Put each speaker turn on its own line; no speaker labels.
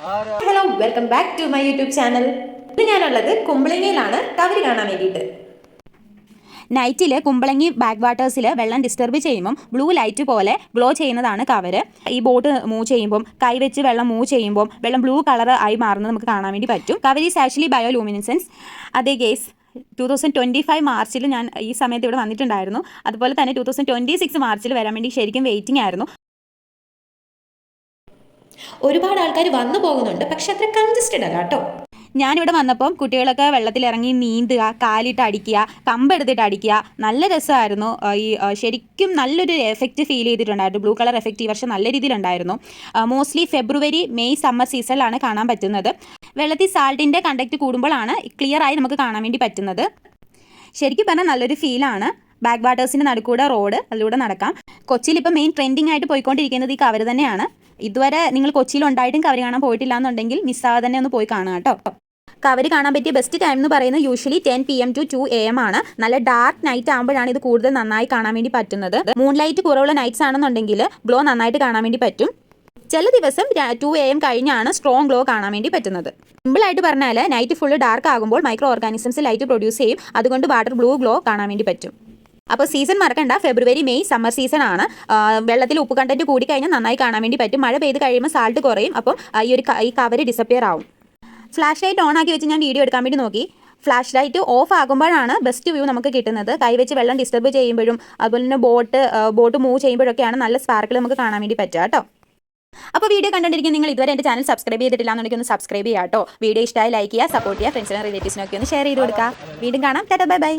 Hello, welcome back to my YouTube channel. ഇന്ന് ഞാനുള്ളത് കുമ്പളങ്ങിയിലാണ് cover കാണാൻ വേണ്ടിയിട്ട്.
നൈറ്റിൽ കുമ്പളങ്ങി ബാക്ക് വാട്ടേഴ്സിൽ വെള്ളം ഡിസ്റ്റർബ് ചെയ്യുമ്പം ബ്ലൂ ലൈറ്റ് പോലെ ഗ്ലോ ചെയ്യുന്നതാണ് കവര്. ഈ ബോട്ട് മൂവ് ചെയ്യുമ്പം കൈവച്ച് വെള്ളം മൂവ് ചെയ്യുമ്പം വെള്ളം ബ്ലൂ കളർ ആയി മാറുന്നത് നമുക്ക് കാണാൻ വേണ്ടി പറ്റും. Cover is actually bioluminescence. അതേ ഗേസ് 2025 മാർച്ചിൽ ഞാൻ ഈ സമയത്ത് ഇവിടെ വന്നിട്ടുണ്ടായിരുന്നു. അതുപോലെ തന്നെ 2026 മാർച്ചിൽ വരാൻ വേണ്ടി ശരിക്കും വെയിറ്റിംഗ് ആയിരുന്നു.
ഒരുപാട് ആൾക്കാർ വന്നു പോകുന്നുണ്ട്, പക്ഷെ അത്ര കൺജസ്റ്റഡ് അല്ല കേട്ടോ.
ഞാനിവിടെ വന്നപ്പം കുട്ടികളൊക്കെ വെള്ളത്തിലിറങ്ങി നീന്തുക, കാലിട്ട് അടിക്കുക, കമ്പെടുത്തിട്ട് അടിക്കുക, നല്ല രസമായിരുന്നു. ശരിക്കും നല്ലൊരു എഫക്റ്റ് ഫീൽ ചെയ്തിട്ടുണ്ടായിരുന്നു. ബ്ലൂ കളർ എഫക്റ്റ് ഈ വർഷം നല്ല രീതിയിലുണ്ടായിരുന്നു. മോസ്റ്റ്ലി ഫെബ്രുവരി മെയ് സമ്മർ സീസണിലാണ് കാണാൻ പറ്റുന്നത്. വെള്ളത്തിൽ സാൾട്ടിൻ്റെ കണ്ടക്റ്റ് കൂടുമ്പോഴാണ് ക്ലിയർ ആയി നമുക്ക് കാണാൻ വേണ്ടി പറ്റുന്നത്. ശരിക്കും പറഞ്ഞാൽ നല്ലൊരു ഫീലാണ്. ബാക്ക് വാട്ടേഴ്സിൻ്റെ നടുക്കൂടെ റോഡ്, അതിലൂടെ നടക്കാം. കൊച്ചിയിൽ ഇപ്പോൾ മെയിൻ ട്രെൻഡിങ് ആയിട്ട് പോയിക്കൊണ്ടിരിക്കുന്നത് ഈ കവർ തന്നെയാണ്. ഇതുവരെ നിങ്ങൾ കൊച്ചിയിൽ ഉണ്ടായിട്ടും കവർ കാണാൻ പോയിട്ടില്ല എന്നുണ്ടെങ്കിൽ മിസ്സാവാതെ തന്നെ ഒന്ന് പോയി കാണുക കേട്ടോ. കവർ കാണാൻ പറ്റിയ ബെസ്റ്റ് ടൈം എന്ന് പറയുന്നത് യൂഷ്വലി 10 PM to 2 AM ആണ്. നല്ല ഡാർക്ക് നൈറ്റ് ആകുമ്പോഴാണ് ഇത് കൂടുതൽ നന്നായി കാണാൻ വേണ്ടി പറ്റുന്നത്. മൂൺ ലൈറ്റ് കുറവുള്ള നൈറ്റ്സ് ആണെന്നുണ്ടെങ്കിൽ ഗ്ലോ നന്നായിട്ട് കാണാൻ വേണ്ടി പറ്റും. ചില ദിവസം 2 AM കഴിഞ്ഞാണ് സ്ട്രോങ് ഗ്ലോ കാണാൻ വേണ്ടി പറ്റുന്നത്. സിമ്പിളായിട്ട് പറഞ്ഞാൽ നൈറ്റ് ഫുള്ള് ഡാർക്ക് ആകുമ്പോൾ മൈക്രോ ഓർഗാനിസംസ് ലൈറ്റ് പ്രൊഡ്യൂസ് ചെയ്യും. അതുകൊണ്ട് വാട്ടർ ബ്ലൂ ഗ്ലോ കാണാൻ വേണ്ടി പറ്റും. അപ്പോൾ സീസൺ മറക്കണ്ട, ഫെബ്രുവരി മെയ് സമ്മർ സീസൺ ആണ്. വെള്ളത്തിൽ ഉപ്പ് കണ്ടന്റ് കൂടി കഴിഞ്ഞാൽ നന്നായി കാണാൻ വേണ്ടി പറ്റും. മഴ പെയ്ത് കഴിയുമ്പോൾ സാൾട്ട് കുറയും. അപ്പം ഈ കവർ ഡിസപ്പിയർ ആവും. ഫ്ലാഷ് ലൈറ്റ് ഓൺ ആക്കി വെച്ച് ഞാൻ വീഡിയോ എടുക്കാൻ വേണ്ടി നോക്കി. ഫ്ലാഷ് ലൈറ്റ് ഓഫ് ആകുമ്പോഴാണ് ബെസ്റ്റ് വ്യൂ നമുക്ക് കിട്ടുന്നത്. കൈവച്ച് വെള്ളം ഡിസ്റ്റർബ് ചെയ്യുമ്പോഴും അതുപോലെ തന്നെ ബോട്ട് മൂവ് ചെയ്യുമ്പോഴൊക്കെയാണ് നല്ല സ്പാർക്കിൾ നമുക്ക് കാണാൻ വേണ്ടി പറ്റുക കേട്ടോ. അപ്പോൾ വീഡിയോ കണ്ടിരിക്കും നിങ്ങൾ ഇതുവരെ എൻ്റെ ചാനൽ സബ്സ്ക്രൈബ് ചെയ്തിട്ടില്ല എന്നുണ്ടെങ്കിൽ ഒന്ന് സബ്സ്ക്രൈബ് ചെയ്യുക കേട്ടോ. വീഡിയോ ഇഷ്ടമായി ലൈക്ക് ചെയ്യുക, സപ്പോർട്ട് ചെയ്യുക, ഫ്രണ്ട്സിനും റിലേറ്റീവ്സിനൊക്കെ ഒന്ന് ഷെയർ ചെയ്ത് കൊടുക്കുക. വീണ്ടും കാണാം. Tata, bye bye.